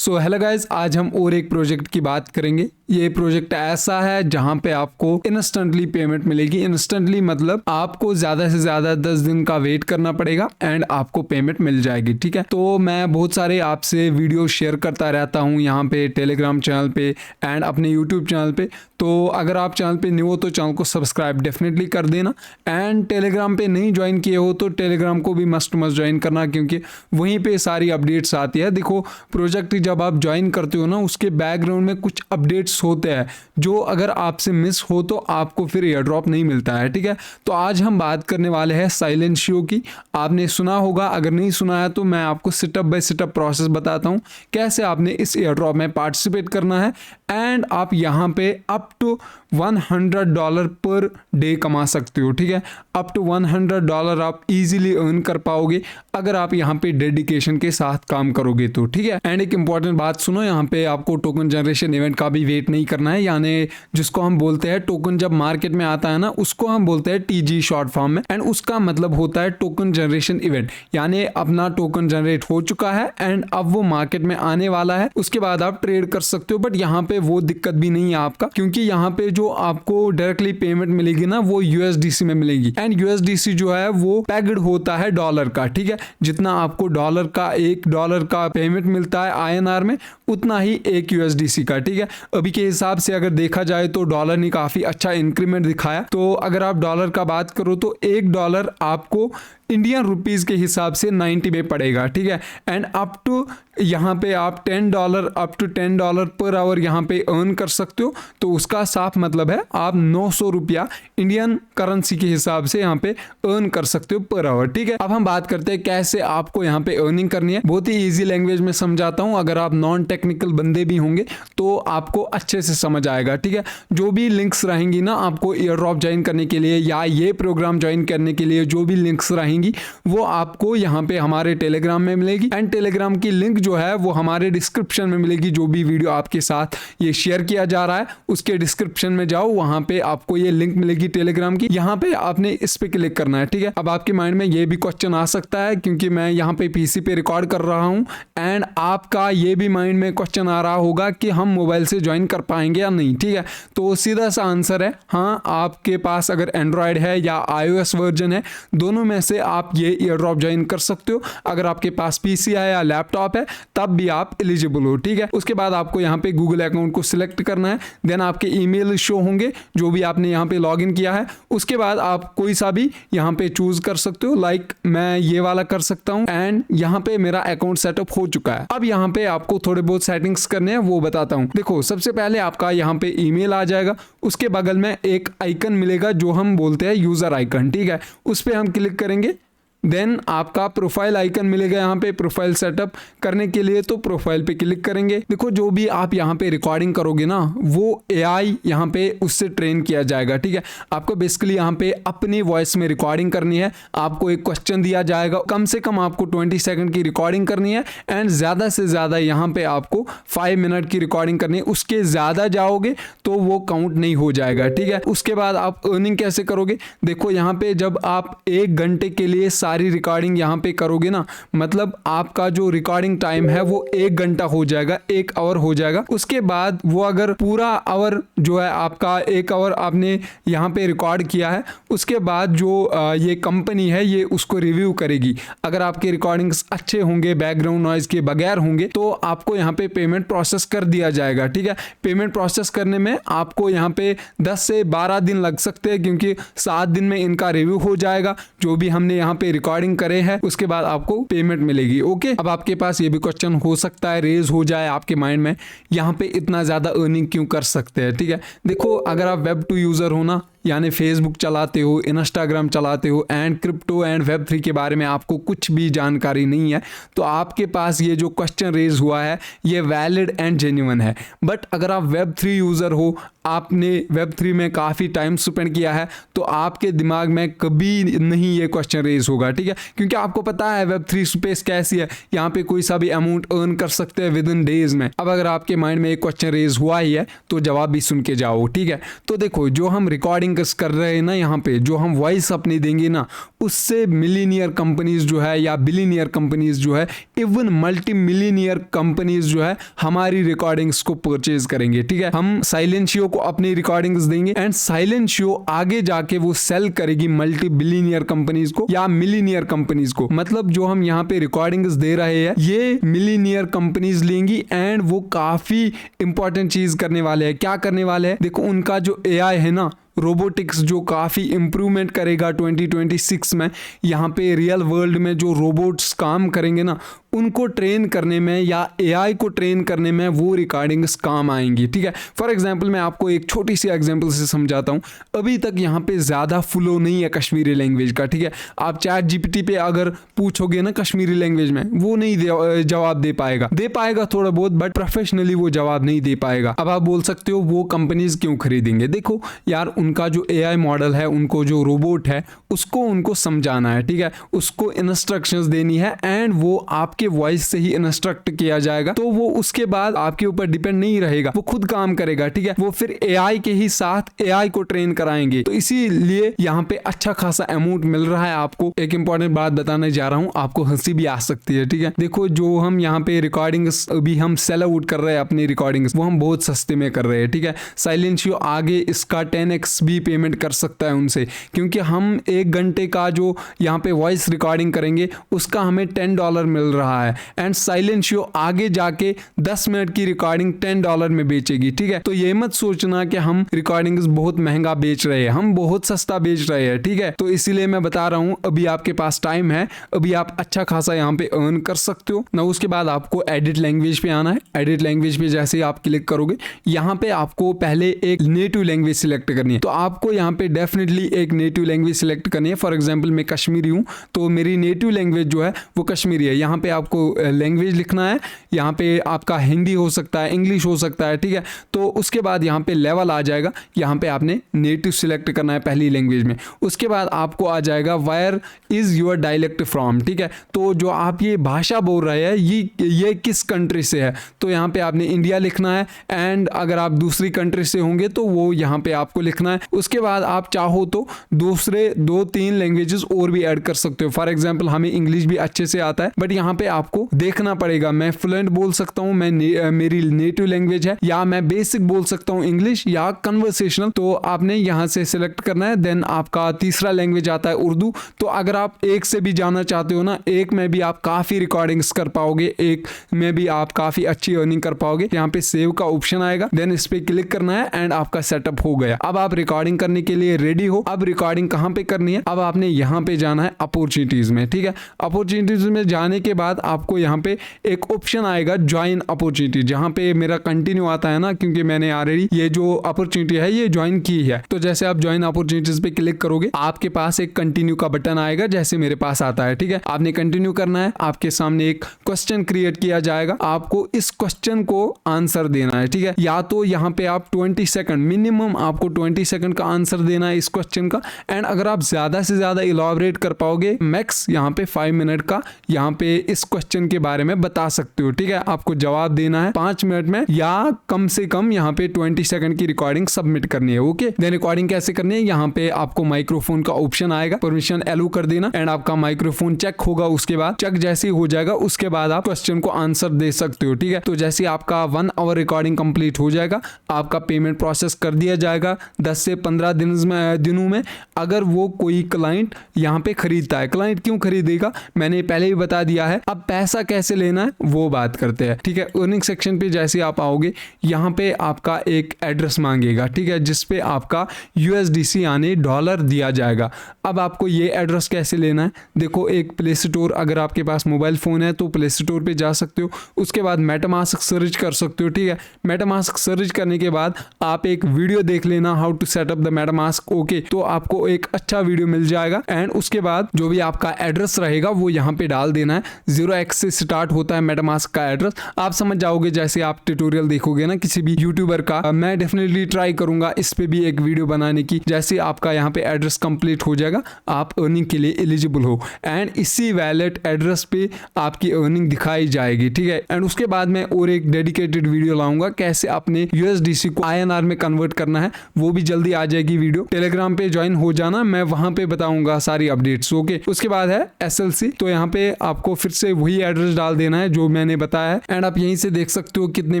So hello guys, आज हम और एक प्रोजेक्ट की बात करेंगे। ये प्रोजेक्ट ऐसा है जहां पे आपको इंस्टेंटली पेमेंट मिलेगी। इंस्टेंटली मतलब आपको ज्यादा से ज्यादा 10 दिन का वेट करना पड़ेगा एंड आपको पेमेंट मिल जाएगी। ठीक है, तो मैं बहुत सारे आपसे वीडियो शेयर करता रहता हूं यहाँ पे टेलीग्राम चैनल पे एंड अपने यूट्यूब चैनल पे। तो अगर आप चैनल पे न्यू हो तो चैनल को सब्सक्राइब डेफिनेटली कर देना एंड टेलीग्राम पे नहीं ज्वाइन किए हो तो टेलीग्राम को भी मस्ट ज्वाइन करना, क्योंकि वहीं पे सारी अपडेट्स आती है। देखो, प्रोजेक्ट जब आप ज्वाइन करते हो ना, उसके बैकग्राउंड में कुछ अपडेट्स होते हैं जो अगर आपसे मिस हो तो आपको फिर एयर ड्रॉप नहीं मिलता है। ठीक है, तो आज हम बात करने वाले हैं साइलेंशियो की। आपने सुना होगा, अगर नहीं सुना है तो मैं आपको स्टेप बाय स्टेप प्रोसेस बताता हूँ कैसे आपने इस एयर ड्रॉप में पार्टिसिपेट करना है एंड आप यहाँ पे अप टू $100 पर डे कमा सकते हो। ठीक है, अप टू $100 आप इजीली अर्न कर पाओगे अगर आप यहाँ पे डेडिकेशन के साथ काम करोगे तो। ठीक है, एंड एक इंपॉर्टेंट बात सुनो, यहाँ पे आपको टोकन जनरेशन इवेंट का भी वेट नहीं करना है। यानी जिसको हम बोलते हैं टोकन जब मार्केट में आता है ना, उसको हम बोलते हैं TG शॉर्ट फॉर्म में, एंड उसका मतलब होता है टोकन जनरेशन इवेंट। यानी अपना टोकन जनरेट हो चुका है एंड अब वो मार्केट में आने वाला है, उसके बाद आप ट्रेड कर सकते हो। बट यहाँ पे वो दिक्कत भी नहीं है आपका, क्योंकि यहाँ पे जो आपको डायरेक्टली पेमेंट मिलेगी ना वो USDC में मिलेगी एंड USDC जो है वो पैग्ड होता है डॉलर का। ठीक है, जितना आपको डॉलर का $1 का पेमेंट मिलता है INR में, उतना ही एक USDC का। ठीक है, अभी के हिसाब से अगर देखा जाए तो डॉलर ने काफी अच्छा इंक्रीमेंट दिखाया। तो अगर आप डॉलर का बात करो तो $1 आपको इंडियन रुपीज के हिसाब से 90 में पड़ेगा। ठीक है, एंड अप टू यहाँ पे आप $10 पर आवर यहाँ पे अर्न कर सकते हो। तो उसका साफ मतलब है आप 900 रुपया इंडियन करेंसी के हिसाब से यहाँ पे अर्न कर सकते हो पर आवर। ठीक है, अब हम बात करते हैं कैसे आपको यहाँ पे अर्निंग करनी है। बहुत ही ईजी लैंग्वेज में समझाता हूँ, अगर आप नॉन टेक्निकल बंदे भी होंगे तो आपको अच्छे से समझ आएगा। ठीक है, जो भी लिंक्स रहेंगी ना आपको एयर ड्रॉप ज्वाइन करने के लिए या ये प्रोग्राम ज्वाइन करने के लिए, जो भी लिंक्स रहेंगी वो आपको यहाँ पे हमारे टेलीग्राम में मिलेगी एंड टेलीग्राम की लिंक जो है वो हमारे डिस्क्रिप्शन में मिलेगी। जो भी वीडियो आपके साथ ये शेयर किया जा रहा है उसके डिस्क्रिप्शन में जाओ, वहां पे आपको ये लिंक मिलेगी टेलीग्राम की। यहाँ पे आपने इस पे क्लिक करना है। ठीक है, अब आपके माइंड में ये भी क्वेश्चन आ सकता है, क्योंकि मैं यहाँ पे PC पे रिकॉर्ड कर रहा हूँ एंड आपका ये भी माइंड में क्वेश्चन आ रहा होगा कि हम मोबाइल से ज्वाइन कर पाएंगे या नहीं। ठीक है, तो सीधा सा आंसर है हाँ, आपके पास अगर एंड्रॉयड है या iOS वर्जन है, दोनों में से आप ये एयर ड्रॉप ज्वाइन कर सकते हो। अगर आपके पास PC है या लैपटॉप है तब भी आप एलिजिबल हो। ठीक है, उसके बाद आपको यहाँ पे गूगल अकाउंट को सिलेक्ट करना है, देन आपके ईमेल शो होंगे जो भी आपने यहाँ पे लॉगिन किया है। उसके बाद आप कोई सा भी यहाँ पे चूज कर सकते हो, लाइक मैं ये वाला कर सकता हूँ एंड यहाँ पे मेरा अकाउंट सेटअप हो चुका है। अब यहाँ पे आपको थोड़े बहुत सेटिंग्स करने हैं, वो बताता हूँ। देखो, सबसे पहले आपका यहाँ पे ईमेल आ जाएगा, उसके बगल में एक आइकन मिलेगा जो हम बोलते हैं यूजर आइकन। ठीक है, उस पर हम क्लिक करेंगे, देन आपका प्रोफाइल आइकन मिलेगा यहाँ पे प्रोफाइल सेटअप करने के लिए, तो प्रोफाइल पे क्लिक करेंगे। देखो, जो भी आप यहाँ पे रिकॉर्डिंग करोगे ना वो AI यहाँ पे उससे ट्रेन किया जाएगा। ठीक है, आपको बेसिकली यहाँ पे अपनी वॉइस में रिकॉर्डिंग करनी है। आपको एक क्वेश्चन दिया जाएगा, कम से कम आपको 20 सेकंड की रिकॉर्डिंग करनी है एंड ज्यादा से ज्यादा यहाँ पे आपको 5 मिनट की रिकॉर्डिंग करनी है। उसके ज्यादा जाओगे तो वो काउंट नहीं हो जाएगा। ठीक है, उसके बाद आप अर्निंग कैसे करोगे? देखो, यहाँ पे जब आप 1 घंटे के लिए सारी रिकॉर्डिंग यहाँ पे करोगे ना, मतलब आपका जो रिकॉर्डिंग टाइम है वो 1 घंटा हो जाएगा, 1 आवर हो जाएगा। उसके बाद वो अगर पूरा आवर जो है आपका 1 आवर आपने यहाँ पे रिकॉर्ड किया है, उसके बाद जो ये कंपनी है ये उसको रिव्यू करेगी। अगर आपके रिकॉर्डिंग्स अच्छे होंगे, बैकग्राउंड नॉइज के बगैर होंगे, तो आपको यहाँ पे पेमेंट प्रोसेस कर दिया जाएगा। ठीक है, पेमेंट प्रोसेस करने में आपको यहाँ पे 10 से 12 दिन लग सकते हैं, क्योंकि 7 दिन में इनका रिव्यू हो जाएगा जो भी हमने यहाँ पे रिकॉर्डिंग करे हैं, उसके बाद आपको पेमेंट मिलेगी। ओके, अब आपके पास ये भी क्वेश्चन हो सकता है रेज हो जाए आपके माइंड में, यहाँ पे इतना ज्यादा अर्निंग क्यों कर सकते हैं? ठीक है, देखो, अगर आप Web2 यूजर हो ना, यानी फेसबुक चलाते हो, इंस्टाग्राम चलाते हो एंड क्रिप्टो एंड Web3 के बारे में आपको कुछ भी जानकारी नहीं है, तो आपके पास ये जो क्वेश्चन रेज हुआ है ये वैलिड एंड जेन्युइन है। बट अगर आप Web3 यूजर हो, आपने Web3 में काफ़ी टाइम स्पेंड किया है, तो आपके दिमाग में कभी नहीं ये क्वेश्चन रेज होगा। ठीक है, क्योंकि आपको पता है Web3 स्पेस कैसी है, यहाँ पे कोई सा भी अमाउंट अर्न कर सकते हैं विद इन डेज में। अब अगर आपके माइंड में एक क्वेश्चन रेज हुआ ही है तो जवाब भी सुन के जाओ। ठीक है, तो देखो, जो हम रिकॉर्डिंग रिकॉर्डिंग कर रहे हैं ना, यहाँ पे जो हम वॉइस अपनी देंगे ना, उससे मिलीनियर कंपनीज जो है या बिलीनियर कंपनीज जो है, इवन मल्टी मिलीनियर कंपनीज जो है हमारी रिकॉर्डिंग्स को परचेज करेंगे। ठीक है, हम साइलेंशियो को अपनी रिकॉर्डिंग्स देंगे एंड साइलेंशियो आगे जाके वो सेल करेगी मल्टी बिलीनियर कंपनीज को या मिलीनियर कंपनीज को। मतलब जो हम यहाँ पे रिकॉर्डिंग्स दे रहे हैं ये मिलीनियर कंपनीज लेंगी एंड वो काफी इंपॉर्टेंट चीज करने वाले हैं। क्या करने वाले हैं? देखो, उनका जो एआई है ना, रोबोटिक्स, जो काफ़ी इम्प्रूवमेंट करेगा 2026 में। यहाँ पे रियल वर्ल्ड में जो रोबोट्स काम करेंगे ना, उनको ट्रेन करने में या एआई को ट्रेन करने में वो रिकॉर्डिंग्स काम आएंगी। ठीक है, फॉर एग्जांपल मैं आपको एक छोटी सी एग्जांपल से समझाता हूँ। अभी तक यहाँ पे ज़्यादा फ्लो नहीं है कश्मीरी लैंग्वेज का। ठीक है, आप चैट जीपीटी पे अगर पूछोगे ना कश्मीरी लैंग्वेज में, वो नहीं जवाब दे पाएगा थोड़ा बहुत, बट प्रोफेशनली वो जवाब नहीं दे पाएगा। अब आप बोल सकते हो वो कंपनीज क्यों खरीदेंगे? देखो यार, उनका जो एआई मॉडल है, उनको जो रोबोट है, उसको उनको समझाना है। ठीक है, उसको इंस्ट्रक्शंस देनी है एंड वो आपके वॉइस से ही इंस्ट्रक्ट किया जाएगा। तो वो उसके बाद आपके ऊपर डिपेंड नहीं रहेगा, वो खुद काम करेगा। ठीक है, वो फिर एआई के ही साथ एआई को ट्रेन कराएंगे। तो इसीलिए यहाँ पे अच्छा खासा अमाउंट मिल रहा है। आपको एक इंपॉर्टेंट बात बताने जा रहा हूँ, आपको हंसी भी आ सकती है। ठीक है, देखो, जो हम यहाँ पे रिकॉर्डिंग्स अभी हम सेल आउट कर रहे हैं अपनी रिकॉर्डिंग्स, वो हम बहुत सस्ते में कर रहे हैं। ठीक है, साइलेंशियो आगे इसका 10x भी पेमेंट कर सकता है उनसे, क्योंकि हम 1 घंटे का जो यहाँ पे वॉइस रिकॉर्डिंग करेंगे उसका हमें $10 मिल रहा है एंड साइलेंशियो आगे जाके 10 मिनट की रिकॉर्डिंग $10 में बेचेगी। ठीक है, तो ये मत सोचना कि हम रिकॉर्डिंग्स बहुत महंगा बेच रहे हैं, हम बहुत सस्ता बेच रहे हैं। ठीक है, तो इसीलिए मैं बता रहा हूँ, अभी आपके पास टाइम है, अभी आप अच्छा खासा यहाँ पे अर्न कर सकते हो ना। उसके बाद आपको एडिट लैंग्वेज पे आना है। एडिट लैंग्वेज पे जैसे ही आप क्लिक करोगे, यहाँ पे आपको पहले एक नेटिव लैंग्वेज सिलेक्ट करनी है। तो आपको यहाँ पे डेफिनेटली एक नेटिव लैंग्वेज सिलेक्ट करनी है। फॉर एग्जांपल मैं कश्मीरी हूँ, तो मेरी नेटिव लैंग्वेज जो है वो कश्मीरी है। यहाँ पे आपको लैंग्वेज लिखना है, यहाँ पे आपका हिंदी हो सकता है, इंग्लिश हो सकता है। ठीक है, तो उसके बाद यहाँ पे लेवल आ जाएगा, यहाँ पे आपने नेटिव सिलेक्ट करना है पहली लैंग्वेज में। उसके बाद आपको आ जाएगा where is your dialect from. ठीक है, तो जो आप ये भाषा बोल रहे हैं ये किस कंट्री से है, तो यहाँ पे आपने इंडिया लिखना है एंड अगर आप दूसरी कंट्री से होंगे तो वो यहाँ पे आपको लिखना है। उसके बाद आप चाहो तो दूसरे 2-3 लैंग्वेजेस और भी ऐड कर सकते हो। फॉर एग्जांपल हमें इंग्लिश भी अच्छे से आता है, बट यहाँ पे आपको देखना पड़ेगा, मैं फ्लुएंट बोल सकता हूँ, मेरी नेटिव लैंग्वेज है, या मैं बेसिक बोल सकता हूँ इंग्लिश या कन्वर्सेशनल। तो आपने यहाँ से सिलेक्ट करना है। देन आपका तीसरा लैंग्वेज आता है उर्दू। तो अगर आप एक से भी जाना चाहते हो ना, एक में भी आप काफी रिकॉर्डिंग्स कर पाओगे, एक में भी आप काफी अच्छी अर्निंग कर पाओगे। यहाँ पे सेव का ऑप्शन आएगा, देन इस पे क्लिक करना है एंड आपका सेटअप हो गया। अब आप रिकॉर्डिंग करने के लिए रेडी हो। अब रिकॉर्डिंग कहाँ पे करनी है? अब आपने यहाँ पे जाना है अपॉर्चुनिटीज में। ठीक है, अपॉर्चुनिटीज में जाने के बाद आपको यहाँ पे एक ऑप्शन आएगा ज्वाइन अपॉर्चुनिटी, जहाँ पे मेरा कंटिन्यू आता है ना, क्योंकि मैंने ऑलरेडी ये जो अपॉर्चुनिटी है ये ज्वाइन की है। तो जैसे आप ज्वाइन अपॉर्चुनिटीज पे क्लिक करोगे, आपके पास एक कंटिन्यू का बटन आएगा, जैसे मेरे पास आता है। ठीक है, आपने कंटिन्यू करना है। आपके सामने एक क्वेश्चन क्रिएट किया जाएगा, आपको इस क्वेश्चन को आंसर देना है। ठीक है, या तो यहाँ पे आप 20 सेकंड, मिनिमम आपको 20 सेकंड का आंसर देना है इस क्वेश्चन का। एंड अगर आप ज्यादा से ज्यादा इलॉबरेट कर पाओगे, मैक्स यहाँ पे 5 मिनट का यहाँ पे इस क्वेश्चन के बारे में बता सकते हो। ठीक है, आपको जवाब देना है 5 मिनट में, या कम से कम यहाँ पे 20 सेकंड की रिकॉर्डिंग सबमिट करनी है। ओके, देन रिकॉर्डिंग कैसे करनी है? यहाँ पे आपको माइक्रोफोन का ऑप्शन आएगा, परमिशन एलो कर देना एंड आपका माइक्रोफोन चेक होगा। उसके बाद चेक जैसे ही हो जाएगा, उसके बाद आप क्वेश्चन को आंसर दे सकते हो। ठीक है, तो जैसे आपका 1 आवर रिकॉर्डिंग कंप्लीट हो जाएगा, आपका पेमेंट प्रोसेस कर दिया जाएगा 10 से 15 दिनों में। अगर वो कोई क्लाइंट यहाँ पे खरीदता है, क्लाइंट क्यों खरीदेगा मैंने पहले ही बता दिया है। अब पैसा कैसे लेना है वो बात करते हैं। ठीक है, अर्निंग सेक्शन पे जैसे आप आओगे, यहाँ पे आपका एक एड्रेस मांगेगा। ठीक है, जिसपे आपका USDC यानी डॉलर दिया जाएगा। अब आपको ये एड्रेस कैसे लेना है? देखो, एक प्ले स्टोर, अगर आपके पास मोबाइल फोन है तो प्ले स्टोर पे जा सकते हो। उसके बाद मेटामास्क सर्च कर सकते हो। ठीक है, मेटामास्क सर्च करने के बाद आप एक वीडियो देख लेना, how to set up the MetaMask. Okay, तो आपको एक अच्छा वीडियो मिल जाएगा एंड उसके बाद जो भी आपका एड्रेस रहेगा वो यहाँ पे डाल देना है 0x से स्टार्ट होता है मेटामास्क का एड्रेस। आप समझ जाओगे जैसे आप ट्यूटोरियल देखोगे ना किसी भी यूट्यूबर का। मैं डेफिनेटली ट्राई करूंगा इस पे भी एक वीडियो बनाने की। जैसे आपका यहाँ पे एड्रेस कंप्लीट हो जाएगा, आप अर्निंग के लिए एलिजिबल हो एंड इसी वैलेट एड्रेस पे आपकी अर्निंग दिखाई जाएगी, ठीक है। एंड उसके बाद मैं और एक डेडिकेटेड वीडियो लाऊंगा कैसे अपने USDC को INR में कन्वर्ट करना है, वो भी जल्दी आ जाएगी वीडियो। टेलीग्राम पे ज्वाइन हो जाना, मैं वहां पे बताऊंगा सारी अपडेट्स, ओके। उसके बाद है SLC, तो यहाँ पे आपको फिर से वही एड्रेस डाल देना है जो मैंने बताया है। एंड आप यहीं से देख सकते हो कितने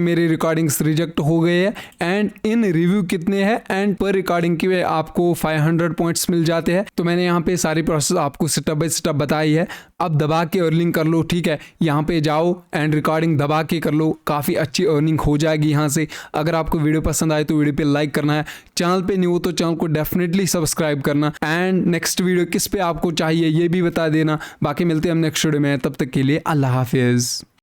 मेरे रिकॉर्डिंग्स रिजेक्ट हो गए हैं एंड इन रिव्यू कितने हैं एंड पर रिकॉर्डिंग के आपको 500 पॉइंट्स मिल जाते हैं। तो मैंने यहाँ पे सारी प्रोसेस आपको स्टेप बाय स्टेप बताई है। अब दबा के अर्निंग कर लो, ठीक है। यहाँ पे जाओ एंड रिकॉर्डिंग दबा के कर लो, काफ़ी अच्छी अर्निंग हो जाएगी यहाँ से। अगर आपको वीडियो पसंद आए तो वीडियो पे लाइक करना है, चैनल पे न्यू हो तो चैनल को डेफिनेटली सब्सक्राइब करना एंड नेक्स्ट वीडियो किस पे आपको चाहिए ये भी बता देना। बाकी मिलते हैं हम नेक्स्ट वीडियो में, तब तक के लिए अल्लाह हाफिज़।